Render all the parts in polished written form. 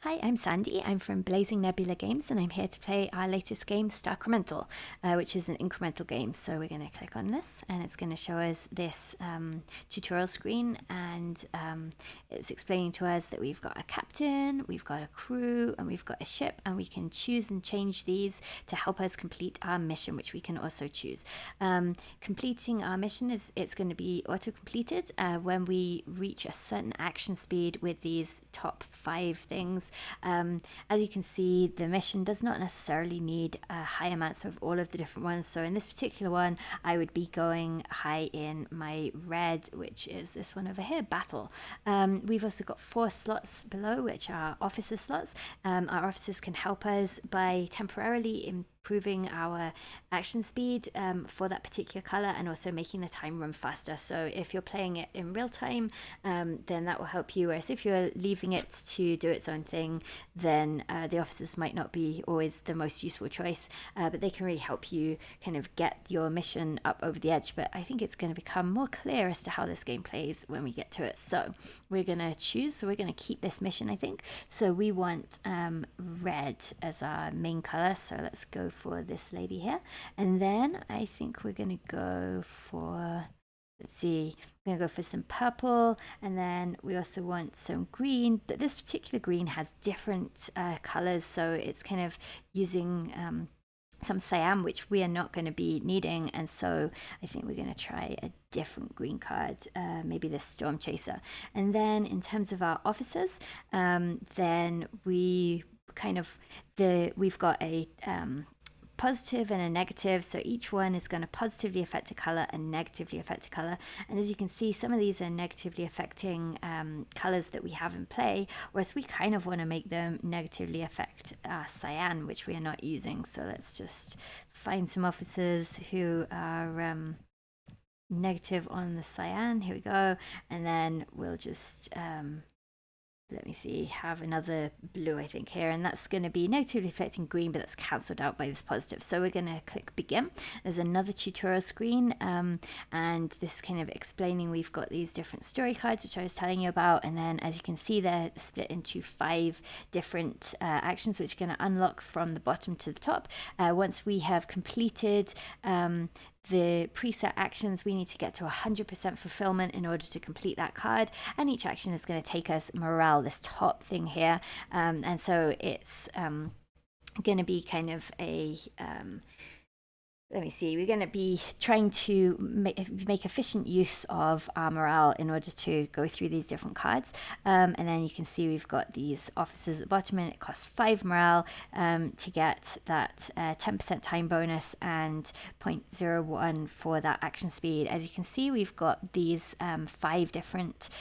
Hi, I'm Sandy. I'm from Blazing Nebula Games, and I'm here to play our latest game, Starcremental, which is an incremental game. So we're going to click on this, and it's going to show us this tutorial screen, and it's explaining to us that we've got a captain, we've got a crew, and we've got a ship, and we can choose and change these to help us complete our mission, which we can also choose. Completing our mission it's going to be auto-completed when we reach a certain action speed with these top 5 things. As you can see, the mission does not necessarily need high amounts of all of the different ones. So in this particular one, I would be going high in my red, which is this one over here, battle. We've also got 4 slots below, which are officer slots. Our officers can help us by temporarily improving our action speed for that particular color, and also making the time run faster. So if you're playing it in real time, then that will help you, whereas if you're leaving it to do its own thing, then the officers might not be always the most useful choice, but they can really help you kind of get your mission up over the edge. But I think it's going to become more clear as to how this game plays when we get to it. So we're going to choose, so we're going to keep this mission, I think. So we want red as our main color, so let's go for this lady here. And then I think we're going to go for, let's see, we're going to go for some purple, and then we also want some green. But this particular green has different colors, so it's kind of using some cyan, which we are not going to be needing, and so I think we're going to try a different green card, maybe this storm chaser. And then in terms of our officers, then we kind of we've got a positive and a negative, so each one is going to positively affect a color and negatively affect a color. And as you can see, some of these are negatively affecting colors that we have in play, whereas we kind of want to make them negatively affect cyan, which we are not using. So let's just find some officers who are negative on the cyan. Here we go. And then we'll just let me see, have another blue, I think, here, and that's going to be negatively affecting green, but that's cancelled out by this positive. So we're going to click begin. There's another tutorial screen, and this kind of explaining we've got these different story cards, which I was telling you about, and then as you can see, they're split into 5 different actions, which are going to unlock from the bottom to the top. Once we have completed the preset actions, we need to get to 100% fulfillment in order to complete that card, and each action is going to take us morale, this top thing here, and so it's going to be kind of a let me see, we're going to be trying to make efficient use of our morale in order to go through these different cards. And then you can see we've got these officers at the bottom, and it costs 5 morale to get that 10% time bonus and 0.01 for that action speed. As you can see, we've got these 5 different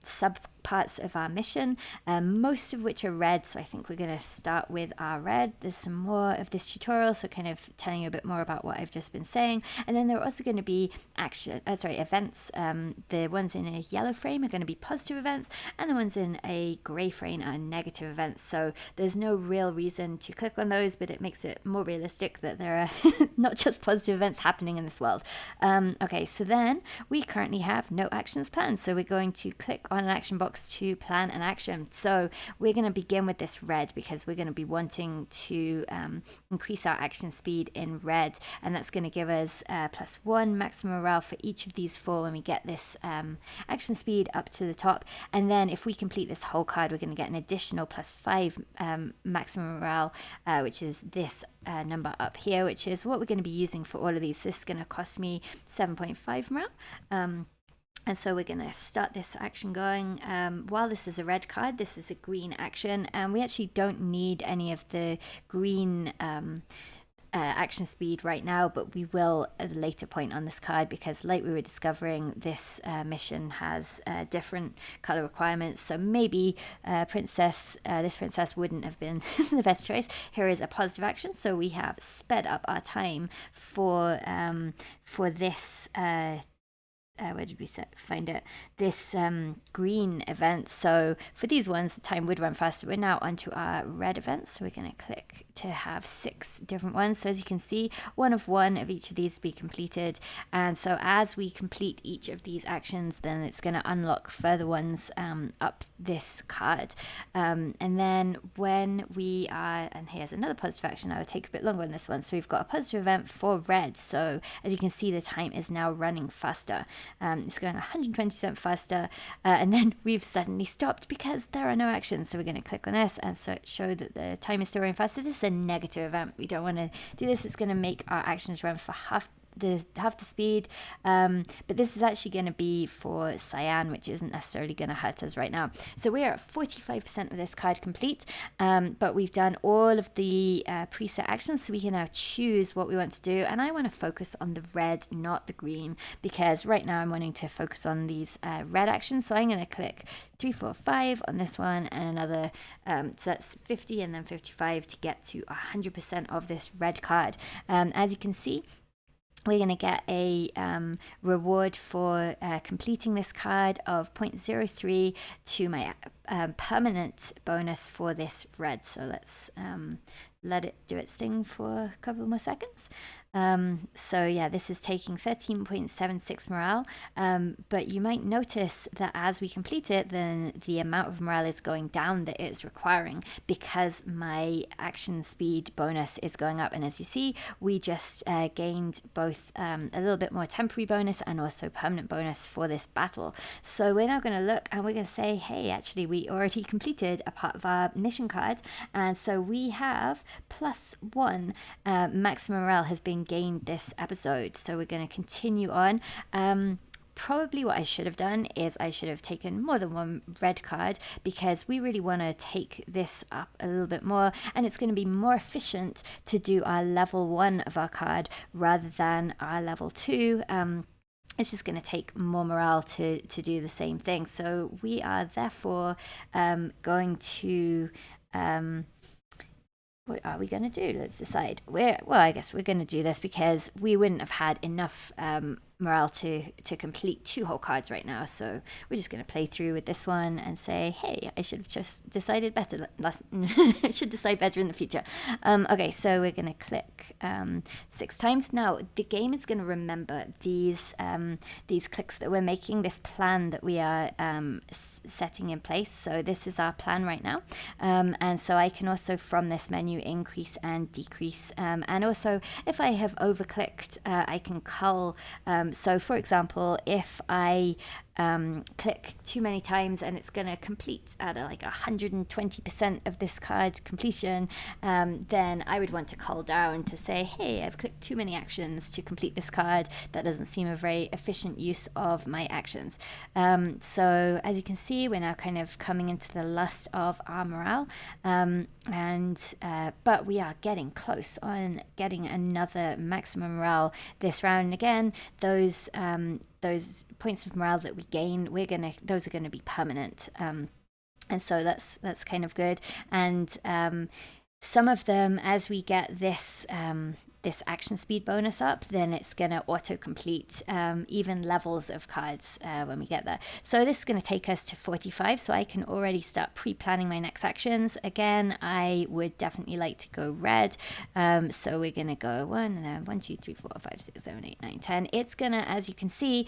sub parts of our mission, most of which are red, so I think we're going to start with our red. There's some more of this tutorial, so kind of telling you a bit more about what I've just been saying. And then there are also going to be events. The ones in a yellow frame are going to be positive events, and the ones in a grey frame are negative events. So there's no real reason to click on those, but it makes it more realistic that there are not just positive events happening in this world. Okay, so then we currently have no actions planned, so we're going to click on an action box to plan an action. So we're going to begin with this red because we're going to be wanting to increase our action speed in red, and that's going to give us +1 maximum morale for each of these 4 when we get this action speed up to the top. And then if we complete this whole card, we're going to get an additional +5 maximum morale, which is this number up here, which is what we're going to be using for all of these. This is going to cost me 7.5 morale. And so we're going to start this action going. While this is a red card, this is a green action, and we actually don't need any of the green action speed right now, but we will at a later point on this card, because like we were discovering, this mission has different color requirements. So maybe this princess wouldn't have been the best choice. Here is a positive action, so we have sped up our time for this where did we find it? This green event. So for these ones, the time would run faster. We're now onto our red events. So we're going to click to have 6 different ones. So as you can see, one of each of these be completed. And so as we complete each of these actions, then it's going to unlock further ones up this card. And then when we are, and here's another positive action, I would take a bit longer on this one. So we've got a positive event for red. So as you can see, the time is now running faster. It's going 120% faster, and then we've suddenly stopped because there are no actions. So we're going to click on this and so show that the time is still running faster. This is a negative event. We don't want to do this. It's going to make our actions run for half the speed, but this is actually going to be for cyan, which isn't necessarily going to hurt us right now. So we are at 45% of this card complete, but we've done all of the preset actions, so we can now choose what we want to do. And I want to focus on the red, not the green, because right now I'm wanting to focus on these red actions. So I'm going to click 3, 4, 5 on this one, and another, so that's 50 and then 55 to get to 100% of this red card. As you can see, we're going to get a reward for completing this card of 0.03 to my permanent bonus for this red. So let's let it do its thing for a couple more seconds. So yeah, this is taking 13.76 morale, but you might notice that as we complete it, then the amount of morale is going down that it's requiring because my action speed bonus is going up. And as you see, we just gained both a little bit more temporary bonus and also permanent bonus for this battle. So we're now going to look and we're going to say, hey, actually we already completed a part of our mission card, and so we have +1 maximum morale has been gained this episode. So we're going to continue on. Probably what I should have done is I should have taken more than one red card, because we really want to take this up a little bit more, and it's going to be more efficient to do our level 1 of our card rather than our level 2. It's just going to take more morale to do the same thing. So we are therefore going to what are we going to do? Let's decide. I guess we're going to do this because we wouldn't have had enough morale to complete 2 whole cards right now. So we're just going to play through with this one and say, hey, I should have just decided better. I should decide better in the future. Okay, so we're going to click 6 times. Now the game is going to remember these clicks that we're making, this plan that we are setting in place. So this is our plan right now, and so I can also from this menu increase and decrease, and also if I have overclicked, I can cull. So for example, if I click too many times and it's going to complete at like 120% of this card completion, then I would want to cull down to say, hey, I've clicked too many actions to complete this card. That doesn't seem a very efficient use of my actions. So as you can see, we're now kind of coming into the lust of our morale, but we are getting close on getting another maximum morale this round. And again, those points of morale that we gain, those are gonna be permanent, and so that's kind of good. And some of them, as we get this action speed bonus up, then it's going to auto-complete even levels of cards when we get there. So this is going to take us to 45, so I can already start pre-planning my next actions. Again, I would definitely like to go red, so we're going to go 1, 2, 3, 4, 5, 6, 7, 8, 9, 10. It's going to, as you can see,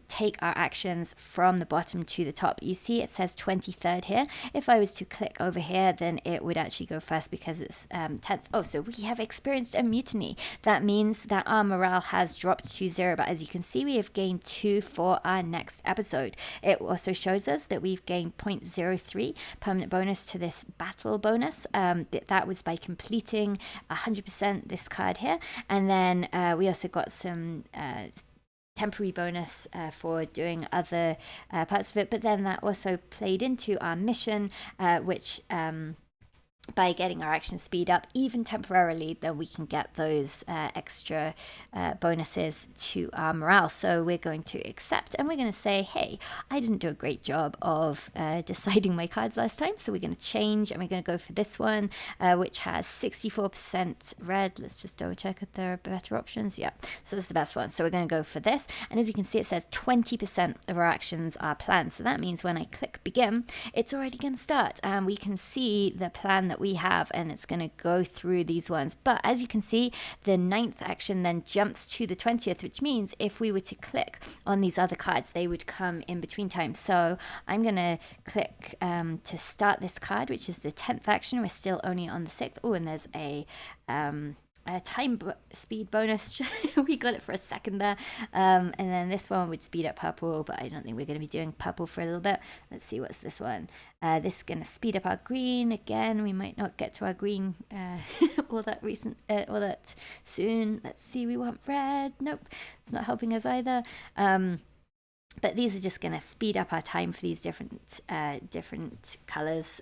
take our actions from the bottom to the top. You see it says 23rd here. If I was to click over here, then it would actually go first because it's 10th. Oh, so we have experienced a mutiny. That means that our morale has dropped to 0, but as you can see, we have gained 2 for our next episode. It also shows us that we've gained 0.03 permanent bonus to this battle bonus. That was by completing 100% this card here, and then we also got some temporary bonus for doing other parts of it, but then that also played into our mission, which by getting our action speed up, even temporarily, then we can get those extra bonuses to our morale. So we're going to accept, and we're going to say, hey, I didn't do a great job of deciding my cards last time, so we're going to change, and we're going to go for this one, which has 64% red. Let's just double check if there are better options. Yeah, so this is the best one. So we're going to go for this, and as you can see, it says 20% of our actions are planned. So that means when I click begin, it's already going to start, and we can see the plan that we have, and it's going to go through these ones. But as you can see, the 9th action then jumps to the 20th, which means if we were to click on these other cards, they would come in between time. So I'm going to click to start this card, which is the 10th action. We're still only on the 6th. Oh, and there's a time speed bonus. We got it for a second there. And then this one would speed up purple, but I don't think we're going to be doing purple for a little bit. Let's see, what's this one? This is going to speed up our green. Again, we might not get to our green all that soon. Let's see, we want red. Nope, it's not helping us either. But these are just going to speed up our time for these different colors.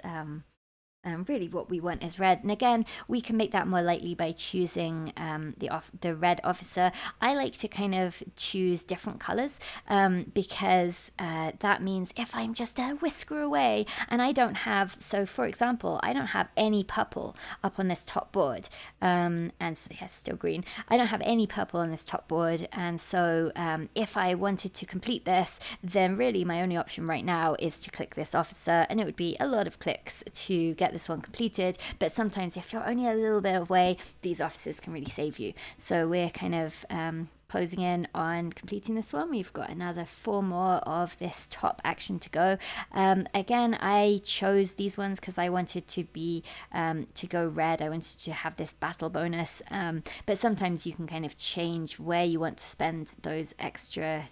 Really what we want is red, and again we can make that more likely by choosing the red officer. I like to kind of choose different colors because that means if I'm just a whisker away and I don't have, so for example, I don't have any purple up on this top board, and so, yeah, still green. I don't have any purple on this top board, and so if I wanted to complete this, then really my only option right now is to click this officer, and it would be a lot of clicks to get this one completed. But sometimes if you're only a little bit away, these officers can really save you. So we're kind of closing in on completing this one. We've got another 4 more of this top action to go. Again, I chose these ones because I wanted to be to go red. I wanted to have this battle bonus, but sometimes you can kind of change where you want to spend those extra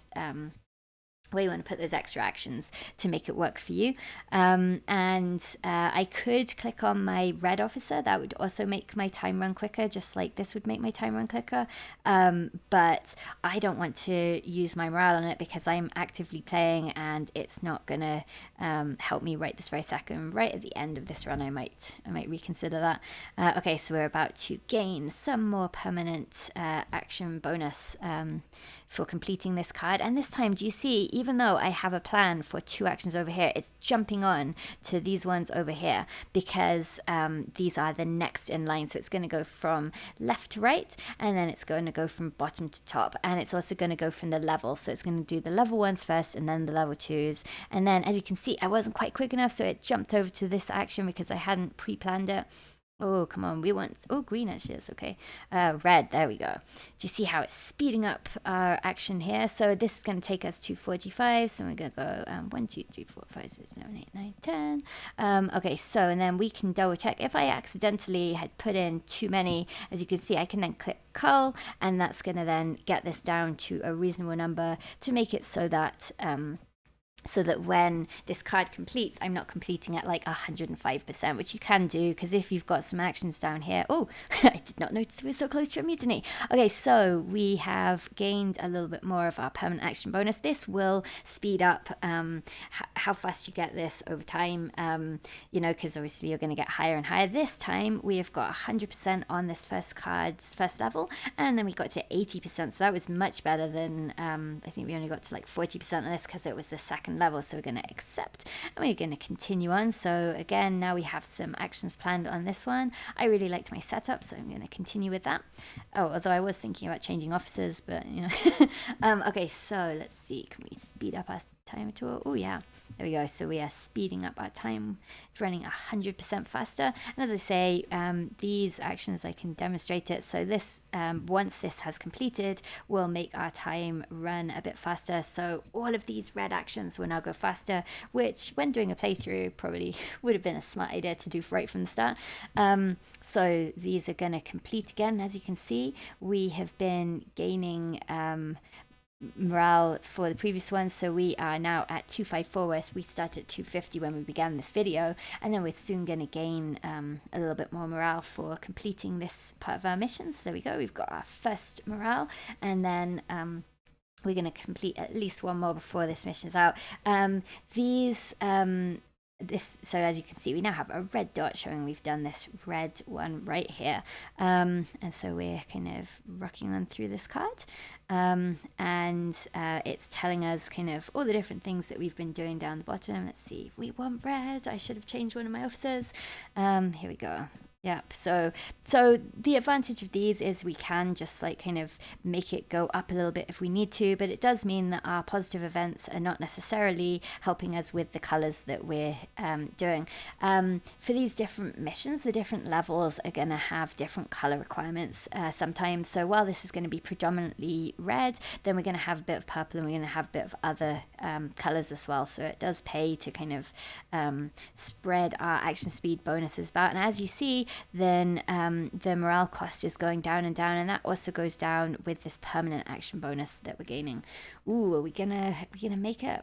where you want to put those extra actions to make it work for you. I could click on my red officer. That would also make my time run quicker, just like this would make my time run quicker. But I don't want to use my morale on it because I'm actively playing, and it's not going to help me right this very second. Right at the end of this run, I might reconsider that. Okay, so we're about to gain some more permanent action bonus for completing this card. And this time, do you see, even though I have a plan for 2 actions over here, it's jumping on to these ones over here because these are the next in line. So it's going to go from left to right, and then it's going to go from bottom to top, and it's also going to go from the level. So it's going to do the level 1s first and then the level 2s. And then as you can see, I wasn't quite quick enough, so it jumped over to this action because I hadn't pre-planned it. Oh, come on, we want, oh, green actually, that's okay. Red, there we go. Do you see how it's speeding up our action here? So this is going to take us to 45, so we're going to go 1, 2, 3, 4, 5, 6, 7, 8, 9, 10. Okay, so, and then we can double check. If I accidentally had put in too many, as you can see, I can then click cull, and that's going to then get this down to a reasonable number to make it so that when this card completes, I'm not completing at like 105%, which you can do because if you've got some actions down here. Oh, I did not notice we were so close to a mutiny. Okay, so we have gained a little bit more of our permanent action bonus. This will speed up how fast you get this over time, because obviously you're going to get higher and higher. This time we have got 100% on this first level, and then we got to 80%, so that was much better than I think we only got to like 40% on this because it was the second level. So we're going to accept, and we're going to continue on. So again, now we have some actions planned on this one. I really liked my setup, so I'm going to continue with that. Oh, although I was thinking about changing officers, but okay, so let's see, can we speed up our time at all? Oh yeah, there we go. So we are speeding up our time. It's running 100% faster, and as I say, these actions, I can demonstrate it. So this once this has completed, will make our time run a bit faster. So all of these red actions will now go faster, which when doing a playthrough probably would have been a smart idea to do right from the start. So these are going to complete again. As you can see, we have been gaining morale for the previous one, so we are now at 254, whereas we started at 250 when we began this video, and then we're soon going to gain a little bit more morale for completing this part of our mission. So there we go, we've got our first morale, and then we're going to complete at least 1 more before this mission is out. These this, so as you can see, we now have a red dot showing we've done this red one right here, and so we're kind of rocking on through this card, and it's telling us kind of all the different things that we've been doing down the bottom. Let's see, we want red. I should have changed one of my officers. Here we go. Yep. So the advantage of these is we can just like kind of make it go up a little bit if we need to, but it does mean that our positive events are not necessarily helping us with the colors that we're doing. For these different missions, the different levels are going to have different color requirements sometimes. So while this is going to be predominantly red, then we're going to have a bit of purple and we're going to have a bit of other colors as well. So it does pay to kind of spread our action speed bonuses about. And as you see, then the morale cost is going down, and that also goes down with this permanent action bonus that we're gaining. Ooh, are we gonna make it?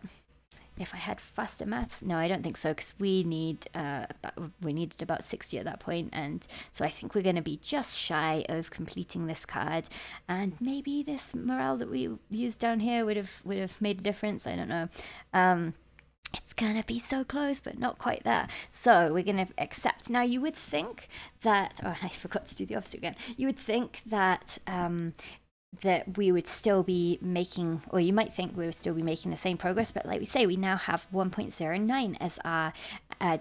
If I had faster maths, no, I don't think so, because we needed about 60 at that point, and so I think we're going to be just shy of completing this card, and maybe this morale that we used down here would have made a difference. I don't know. It's gonna be so close, but not quite there. So we're gonna accept. Now you would think that, oh, I forgot to do the opposite again. You would think that that we would still be making, or you might think we would still be making the same progress, but like we say, we now have 1.09 as our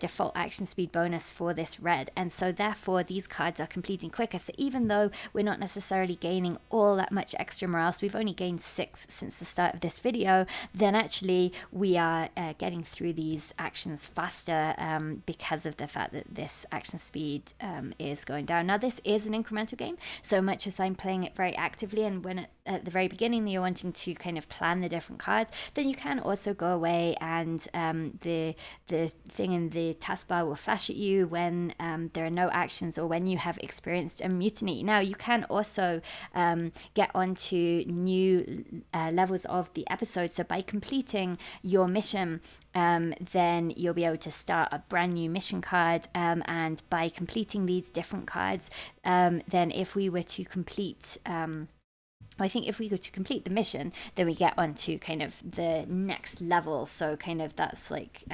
default action speed bonus for this red, and so therefore these cards are completing quicker. So even though we're not necessarily gaining all that much extra morale, so we've only gained 6 since the start of this video, then actually we are getting through these actions faster because of the fact that this action speed is going down. Now this is an incremental game, so much as I'm playing it very actively, and when at the very beginning you're wanting to kind of plan the different cards, then you can also go away and the thing in the taskbar will flash at you when there are no actions or when you have experienced a mutiny. Now you can also get onto new levels of the episode, so by completing your mission then you'll be able to start a brand new mission card, and by completing these different cards, then if we were to complete I think if we go to complete the mission, then we get onto kind of the next level. So kind of that's like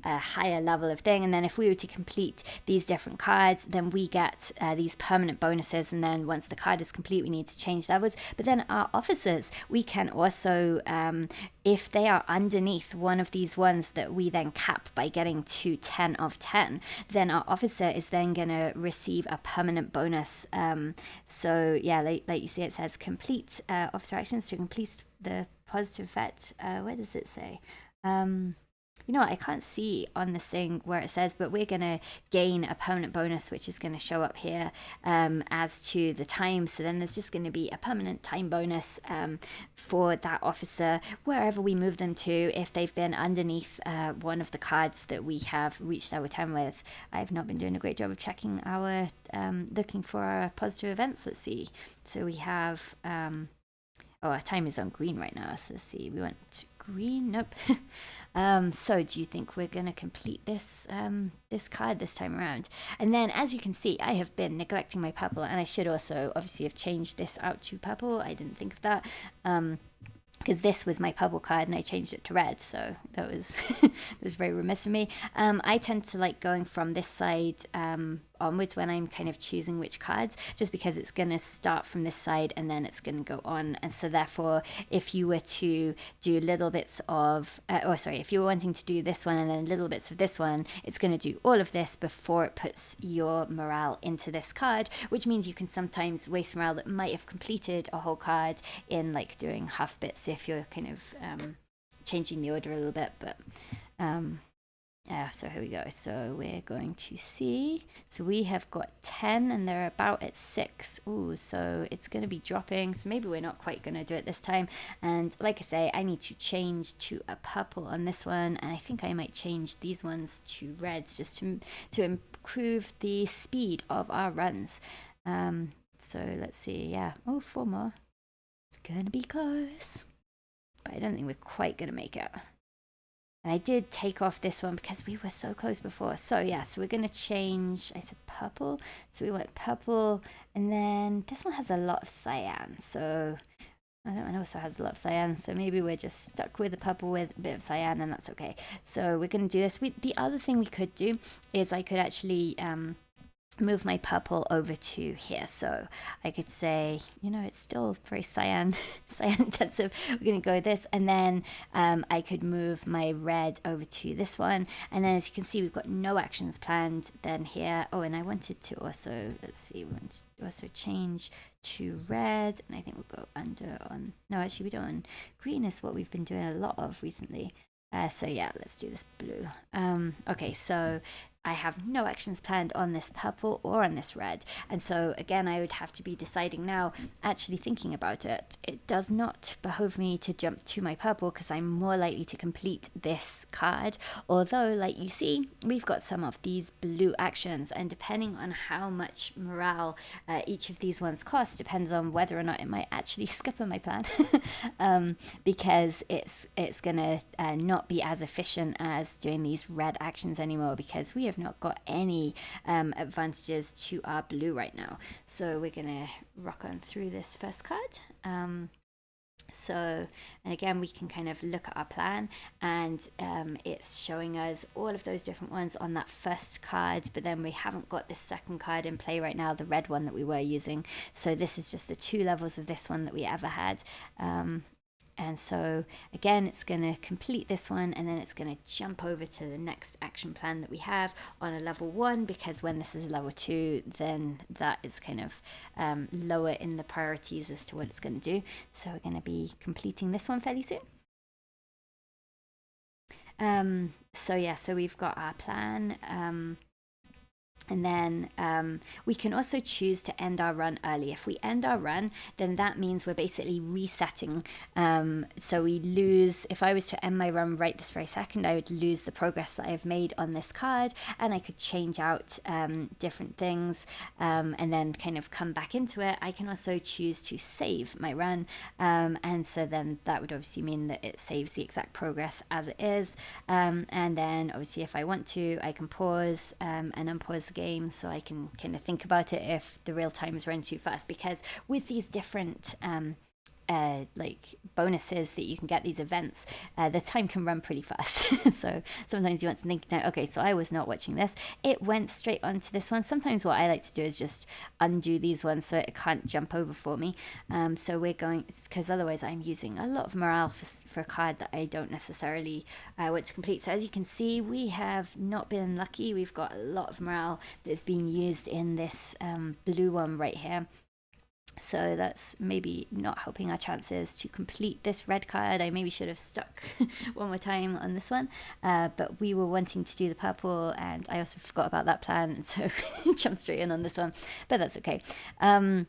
a higher level of thing. And then if we were to complete these different cards, then we get these permanent bonuses. And then once the card is complete, we need to change levels. But then our officers, we can also, if they are underneath one of these ones that we then cap by getting to 10 of 10, then our officer is then going to receive a permanent bonus. So yeah, like you see, it says complete officer actions to complete the positive effect. Where does it say? You know what, I can't see on this thing where it says, but we're going to gain a permanent bonus, which is going to show up here as to the time. So then there's just going to be a permanent time bonus for that officer wherever we move them to if they've been underneath one of the cards that we have reached our 10 with. I've not been doing a great job of checking our, looking for our positive events. Let's see. So we have... oh, our time is on green right now, so let's see, we went to green, nope. So do you think we're going to complete this this card this time around? And then as you can see, I have been neglecting my purple, and I should also obviously have changed this out to purple. I didn't think of that. Because this was my purple card and I changed it to red, so that was that was very remiss of me. I tend to like going from this side onwards when I'm kind of choosing which cards, just because it's going to start from this side and then it's going to go on. And so therefore, if you were to do little bits of, if you were wanting to do this one and then little bits of this one, it's going to do all of this before it puts your morale into this card, which means you can sometimes waste morale that might have completed a whole card in like doing half bits if you're kind of changing the order a little bit. But so here we go. So we're going to see. So we have got 10 and they're about at 6. Ooh, so it's going to be dropping. So maybe we're not quite going to do it this time. And like I say, I need to change to a purple on this one. And I think I might change these ones to reds just to improve the speed of our runs. So let's see. Yeah. Oh, 4 more. It's going to be close. But I don't think we're quite going to make it. And I did take off this one because we were so close before. So yeah, so we're going to change, I said purple. So we went purple, and then this one has a lot of cyan. So That one also has a lot of cyan, so maybe we're just stuck with the purple with a bit of cyan, and that's okay. So we're going to do this. The other thing we could do is I could actually move my purple over to here. So I could say, it's still very cyan intensive. We're going to go with this, and then I could move my red over to this one. And then as you can see, we've got no actions planned then here. Oh, and I wanted to also, let's see, we want to also change to red, and I think we'll go under on, no, actually we don't. Green is what we've been doing a lot of recently. So yeah, let's do this blue. Okay, so I have no actions planned on this purple or on this red. And so again, I would have to be deciding now, actually thinking about it. It does not behove me to jump to my purple because I'm more likely to complete this card. Although, like you see, we've got some of these blue actions, and depending on how much morale each of these ones cost depends on whether or not it might actually scupper my plan. Because it's gonna not be as efficient as doing these red actions anymore, because we have not got any advantages to our blue right now. So we're gonna rock on through this first card. So, and again, we can kind of look at our plan, and it's showing us all of those different ones on that first card, but then we haven't got this second card in play right now, the red one that we were using. So this is just the 2 levels of this one that we ever had. And so again, it's going to complete this one, and then it's going to jump over to the next action plan that we have on a level 1, because when this is a level 2, then that is kind of lower in the priorities as to what it's going to do. So we're going to be completing this one fairly soon. So yeah, so we've got our plan. And then we can also choose to end our run early. If we end our run, then that means we're basically resetting. So we lose, if I was to end my run right this very second, I would lose the progress that I've made on this card, and I could change out different things and then kind of come back into it. I can also choose to save my run. And so then that would obviously mean that it saves the exact progress as it is. And then obviously if I want to, I can pause and unpause the game, so I can kind of think about it if the real time is running too fast. Because with these different like bonuses that you can get, these events, the time can run pretty fast. So sometimes you want to think down, okay, so I was not watching this, it went straight onto this one. Sometimes what I like to do is just undo these ones so it can't jump over for me. So we're going, because otherwise I'm using a lot of morale for a card that I don't necessarily want to complete. So as you can see, we have not been lucky. We've got a lot of morale that's being used in this blue one right here. So that's maybe not helping our chances to complete this red card. I maybe should have stuck one more time on this one, but we were wanting to do the purple, and I also forgot about that plan, and so jumped straight in on this one, but that's okay. So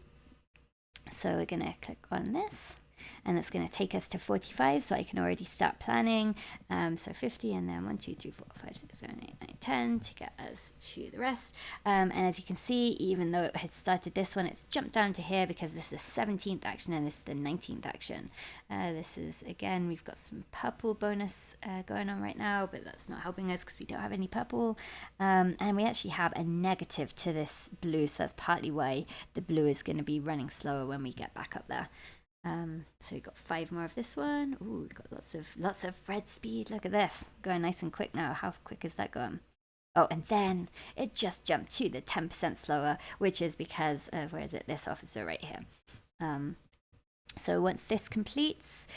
we're gonna click on this, and it's going to take us to 45, so I can already start planning. So 50, and then 1, 2, 3, 4, 5, 6, 7, 8, 9, 10 to get us to the rest. And as you can see, even though it had started this one, it's jumped down to here because this is the 17th action and this is the 19th action. This is, again, we've got some purple bonus going on right now, but that's not helping us because we don't have any purple. And we actually have a negative to this blue, so that's partly why the blue is going to be running slower when we get back up there. So we've got 5 more of this one. Ooh, we've got lots of red speed. Look at this, going nice and quick now. How quick is that going? Oh, and then it just jumped to the 10% slower, which is because of, where is it, this officer right here. So once this completes,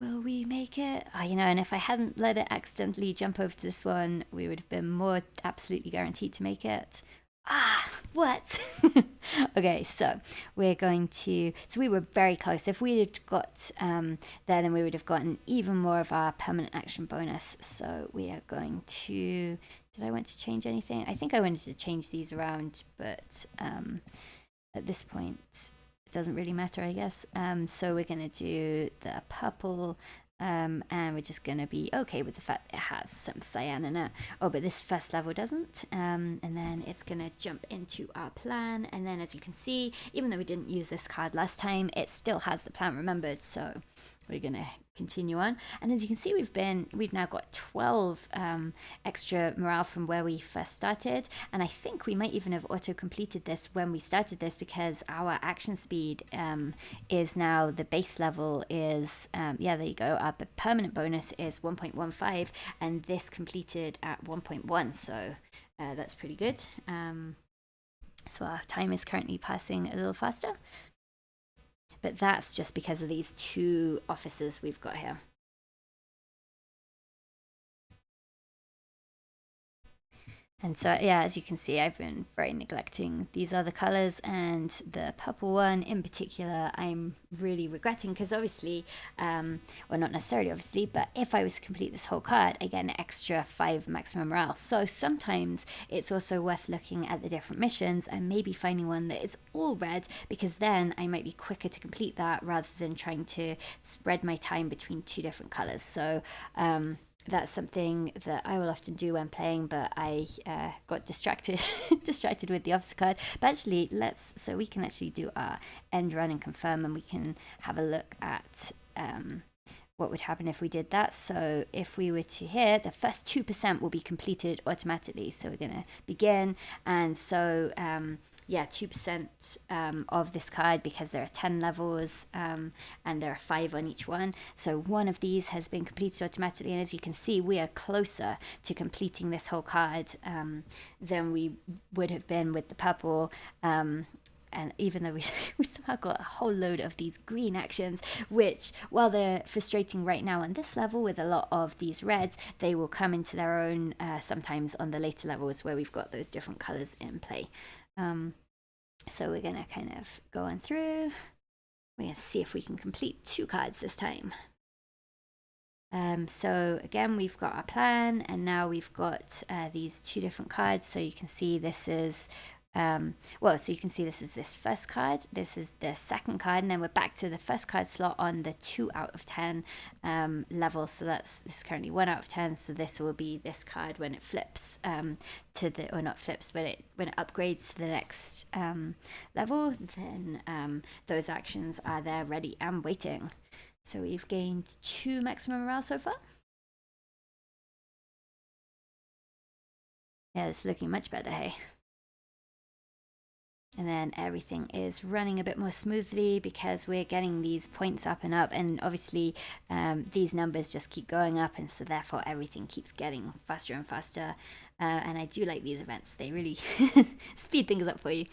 will we make it? Oh, and if I hadn't let it accidentally jump over to this one, we would have been more absolutely guaranteed to make it. What? Okay, so we're going to, so we were very close. If we had got there, then we would have gotten even more of our permanent action bonus. So we are going to, did I want to change anything? I think I wanted to change these around, but at this point it doesn't really matter, I guess. So we're going to do the purple, and we're just going to be okay with the fact that it has some cyan in it. Oh, but this first level doesn't. And then it's going to jump into our plan. And then as you can see, even though we didn't use this card last time, it still has the plan remembered. So we're gonna continue on. And as you can see, we've now got 12 extra morale from where we first started, and I think we might even have auto completed this when we started this, because our action speed is now, the base level is yeah, there you go, our permanent bonus is 1.15, and this completed at 1.1, so that's pretty good. So our time is currently passing a little faster. But that's just because of these 2 officers we've got here. And so, yeah, as you can see, I've been very neglecting these other colors, and the purple one in particular, I'm really regretting, because obviously, well, not necessarily obviously, but if I was to complete this whole card, I get an extra 5 maximum morale. So sometimes it's also worth looking at the different missions and maybe finding one that is all red, because then I might be quicker to complete that rather than trying to spread my time between 2 different colors. So, that's something that I will often do when playing, but I got distracted with the officer card. But actually, so we can actually do our end run and confirm, and we can have a look at what would happen if we did that. So if we were to hit, the first 2% will be completed automatically. So we're going to begin, and so yeah, 2% of this card, because there are 10 levels and there are 5 on each one. So one of these has been completed automatically, and as you can see, we are closer to completing this whole card than we would have been with the purple. And even though we somehow got a whole load of these green actions, which, while they're frustrating right now on this level with a lot of these reds, they will come into their own sometimes on the later levels where we've got those different colors in play. So we're going to kind of go on through. We're going to see if we can complete 2 cards this time. So again, we've got our plan, and now we've got these 2 different cards. So you can see this is so you can see this is this first card, this is the second card, and then we're back to the first card slot on the 2 out of 10 level. So this is currently 1 out of 10. So this will be this card when it flips to the, or not flips, but when it upgrades to the next level, then those actions are there ready and waiting. So we've gained 2 maximum morale so far. Yeah, it's looking much better, hey? And then everything is running a bit more smoothly because we're getting these points up and up, and obviously these numbers just keep going up, and so therefore everything keeps getting faster and faster. And I do like these events, they really speed things up for you.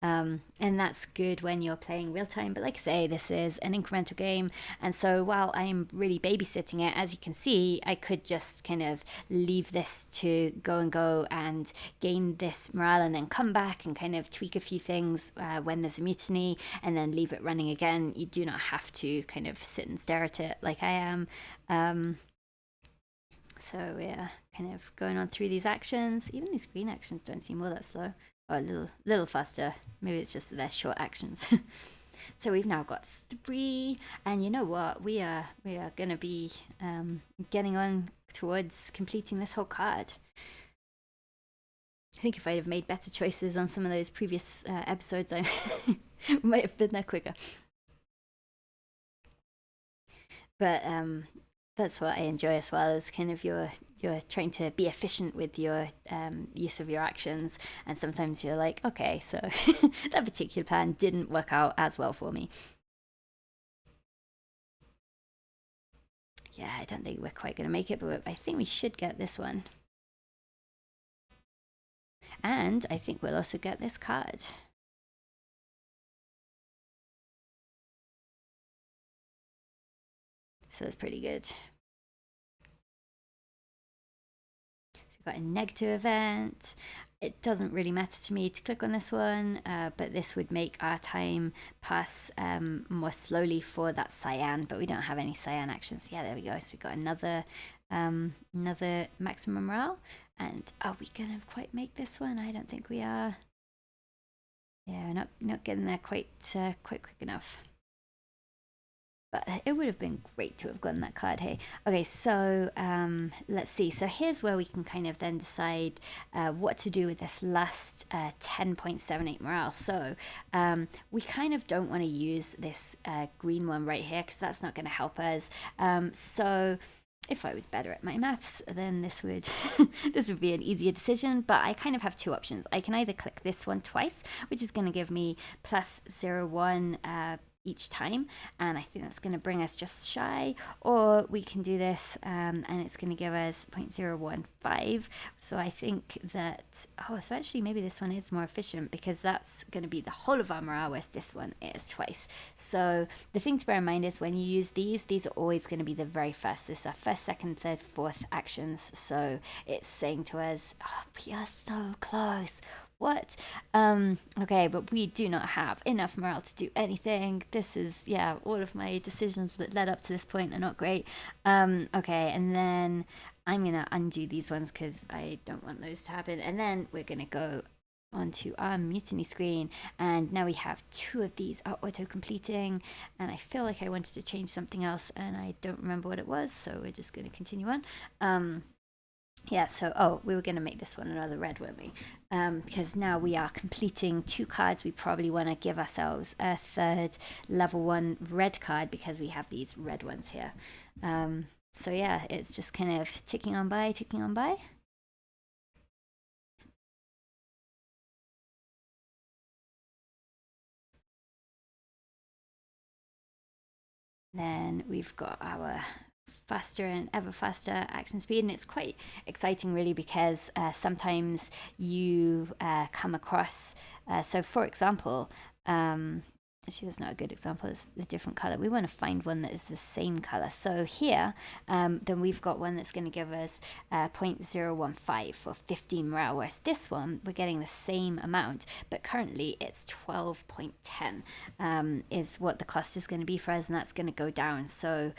And that's good when you're playing real time. But like I say, this is an incremental game, and so while I'm really babysitting it, as you can see, I could just kind of leave this to go and gain this morale, and then come back and kind of tweak a few things when there's a mutiny, and then leave it running again. You do not have to kind of sit and stare at it like I am. So we're kind of going on through these actions. Even these green actions don't seem all that slow. Or a little faster. Maybe it's just that they're short actions. So we've now got 3, and you know what? We are going to be getting on towards completing this whole card. I think if I'd have made better choices on some of those previous episodes, I might have been there quicker. But that's what I enjoy as well, is kind of you're trying to be efficient with your use of your actions, and sometimes you're like, okay, so that particular plan didn't work out as well for me. Yeah, I don't think we're quite going to make it, but I think we should get this one. And I think we'll also get this card. So that's pretty good. So we've got a negative event. It doesn't really matter to me to click on this one, but this would make our time pass more slowly for that cyan, but we don't have any cyan actions. Yeah, there we go. So we've got another maximum morale. And are we gonna quite make this one? I don't think we are. Yeah, we're not getting there quite quick enough. but it would have been great to have gotten that card, hey. Okay, so let's see. So here's where we can kind of then decide what to do with this last 10.78 morale. So we kind of don't want to use this green one right here because that's not going to help us. So if I was better at my maths, then this would this would be an easier decision, but I kind of have two options. I can either click this one twice, which is going to give me plus 0.1 each time, and I think that's going to bring us just shy, or we can do this and it's going to give us 0.015. So I think that, so actually maybe this one is more efficient because that's going to be the whole of our morale, whereas this one is twice. So the thing to bear in mind is when you use these are always going to be the very first. This is our first, second, third, fourth actions. So it's saying to us, we are so close. What? Okay, but we do not have enough morale to do anything. This is, all of my decisions that led up to this point are not great. Okay, and then I'm going to undo these ones because I don't want those to happen. And then we're going to go onto our mutiny screen, and now we have two of these are auto-completing, and I feel like I wanted to change something else and I don't remember what it was, so we're just going to continue on. So we were going to make this one another red, weren't we? Because now we are completing two cards. We probably want to give ourselves a third level 1 red card because we have these red ones here. So it's just kind of ticking on by. Then we've got our faster and ever faster action speed, and it's quite exciting really because sometimes you come across so for example, actually that's not a good example, it's a different color. We want to find one that is the same color. So here then we've got one that's going to give us 0.015 for 15 morale, whereas this one we're getting the same amount, but currently it's 12.10 is what the cost is going to be for us, and that's going to go down. So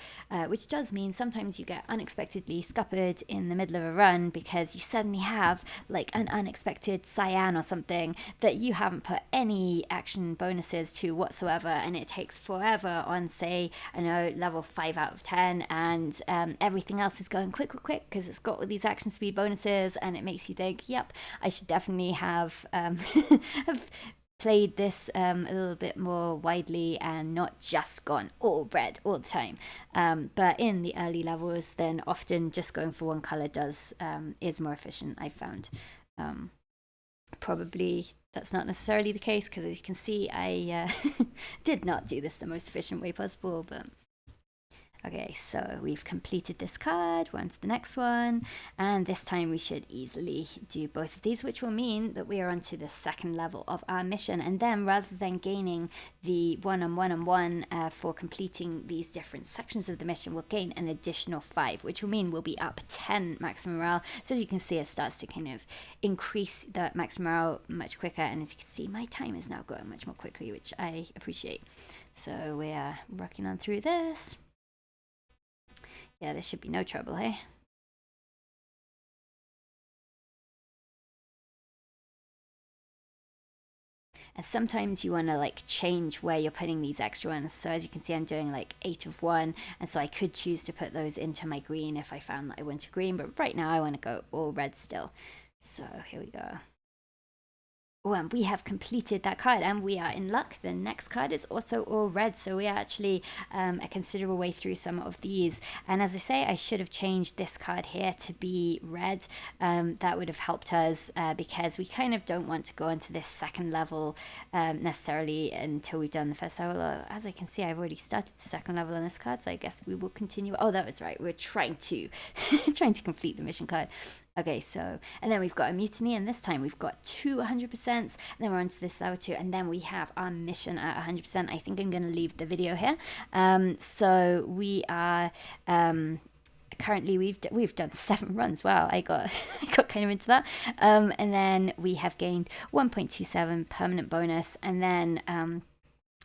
which does mean sometimes you get unexpectedly scuppered in the middle of a run because you suddenly have like an unexpected cyan or something that you haven't put any action bonuses to whatsoever, and it takes forever on, say, I know, level 5 out of 10, and everything else is going quick because it's got all these action speed bonuses, and it makes you think, yep, I should definitely have have played this a little bit more widely and not just gone all red all the time. But in the early levels, then often just going for one color is more efficient, I've found. Probably that's not necessarily the case because, as you can see, I did not do this the most efficient way possible, but okay, so we've completed this card. We're on to the next one, and this time we should easily do both of these, which will mean that we are on to the second level of our mission. And then rather than gaining the 1 for completing these different sections of the mission, we'll gain an additional 5, which will mean we'll be up 10 maximum morale. So as you can see, it starts to kind of increase the maximum morale much quicker, and as you can see, my time is now going much more quickly, which I appreciate. So we are rocking on through this. Yeah, this should be no trouble, hey? And sometimes you want to like change where you're putting these extra ones. So as you can see, I'm doing like 8 of 1, and so I could choose to put those into my green if I found that I wanted green, but right now I want to go all red still. So here we go. Oh, and we have completed that card, and we are in luck. The next card is also all red, so we are actually a considerable way through some of these. And as I say, I should have changed this card here to be red. That would have helped us because we kind of don't want to go into this second level necessarily until we've done the first level. As I can see, I've already started the second level on this card, so I guess we will continue. Oh, that was right. We're trying to complete the mission card. Okay, so, and then we've got a mutiny, and this time we've got 200%, and then we're on to this level 2, and then we have our mission at 100%. I think I'm going to leave the video here. So we are currently we've done 7 runs. Wow, I got kind of into that. And then we have gained 1.27 permanent bonus, and then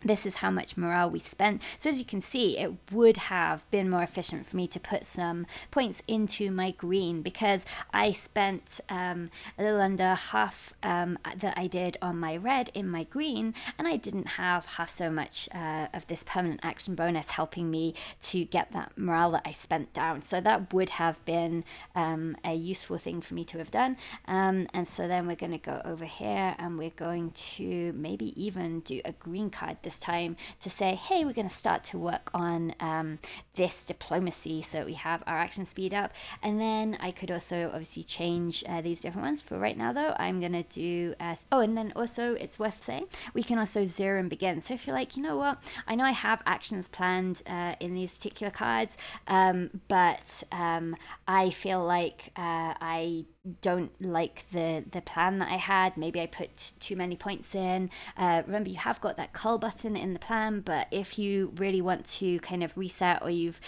this is how much morale we spent. So as you can see, it would have been more efficient for me to put some points into my green, because I spent a little under half that I did on my red in my green, and I didn't have half so much of this permanent action bonus helping me to get that morale that I spent down. So that would have been a useful thing for me to have done. And so then we're going to go over here, and we're going to maybe even do a green card this time to say, hey, we're going to start to work on this diplomacy, so we have our action speed up. And then I could also obviously change these different ones. For right now though, I'm going to do and then also it's worth saying we can also zero and begin. So if you're like, you know what, I know I have actions planned in these particular cards, but I feel like I don't like the plan that I had. Maybe I put too many points in. Remember, you have got that cull button in the plan, but if you really want to kind of reset, or you've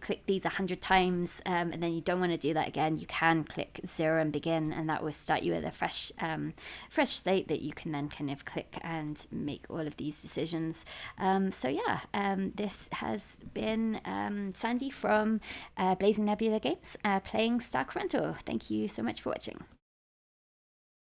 clicked these 100 times and then you don't want to do that again, you can click zero and begin, and that will start you with a fresh state that you can then kind of click and make all of these decisions. This has been Sandy from Blazing Nebula Games playing Starcremental. Thank you so much for watching.